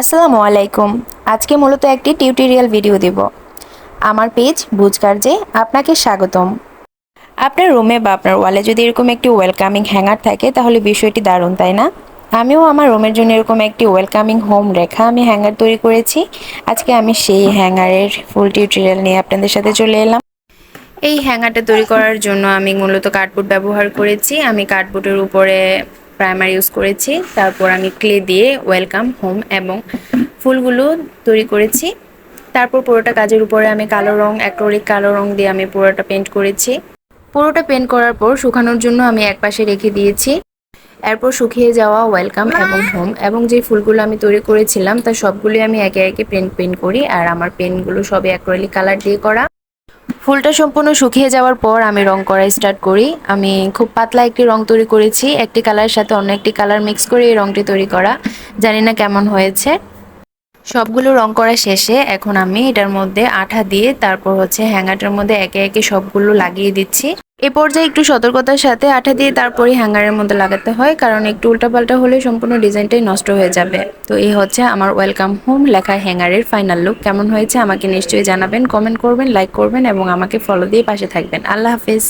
আসসালামু আলাইকুম। আজকে মূলত একটি টিউটোরিয়াল ভিডিও দেব। আমার পেজ বুঝকার্যে আপনাকে স্বাগতম। আপনার রুমে বা আপনার ওয়ালে যদি এরকম একটি ওয়েলকামিং হ্যাঙ্গার থাকে তাহলে বিষয়টি দারুণ, তাই না? আমিও আমার রুমের জন্য এরকম একটি ওয়েলকামিং হোম রেখা আমি হ্যাঙ্গার তৈরি করেছি। আজকে আমি সেই হ্যাঙ্গারের ফুল টিউটোরিয়াল নিয়ে আপনাদের সাথে চলে এলাম। এই হ্যাঙ্গারটা তৈরি করার জন্য আমি মূলত কার্ডবোর্ড ব্যবহার করেছি। আমি কার্ডবোর্ডের উপরে প্রাইমার ইউজ করেছি, তারপর আমি ক্লে দিয়ে ওয়েলকাম হোম এবং ফুলগুলো তৈরি করেছি। তারপর পুরোটা কাজের উপরে আমি কালো রং, অ্যাক্রিলিক কালো রং দিয়ে আমি পুরোটা পেন্ট করেছি। পুরোটা পেন্ট করার পর শুকানোর জন্য আমি একপাশে রেখে দিয়েছি। এরপর শুকিয়ে যাওয়া ওয়েলকাম এবং হোম এবং যে ফুলগুলো আমি তৈরি করেছিলাম তার সবগুলি আমি একে একে পেন্ট করি। আর আমার পেনগুলো সবই অ্যাক্রিলিক কালার দিয়ে করা। ফুলটা সম্পূর্ণ শুকিয়ে যাওয়ার পর আমি রং করা স্টার্ট করি। আমি খুব পাতলা একটি রং তৈরি করেছি, একটি কালারের সাথে অন্য একটি কালার মিক্স করে এই রংটি তৈরি করা। জানি না কেমন হয়েছে। সবগুলো রং করা শেষে এখন আমি এটার মধ্যে আঠা দিয়ে তারপর হ্যাঙ্গারটার মধ্যে একে একে সবগুলো লাগিয়ে দিচ্ছি। এ পর্যায়ে একটু সতর্কতার সাথে আঠা দিয়ে তারপরে হ্যাঙ্গারের মধ্যে লাগাতে হয়, কারণ একটু উল্টাপাল্টা হলে সম্পূর্ণ ডিজাইনটাই নষ্ট হয়ে যাবে। তো এই হচ্ছে আমার ওয়েলকাম হোম লেখা হ্যাঙ্গারের ফাইনাল লুক। কেমন হয়েছে আমাকে নিশ্চয়ই জানাবেন, কমেন্ট করবেন, লাইক করবেন এবং আমাকে ফলো দিয়ে পাশে থাকবেন। আল্লাহ হাফেজ।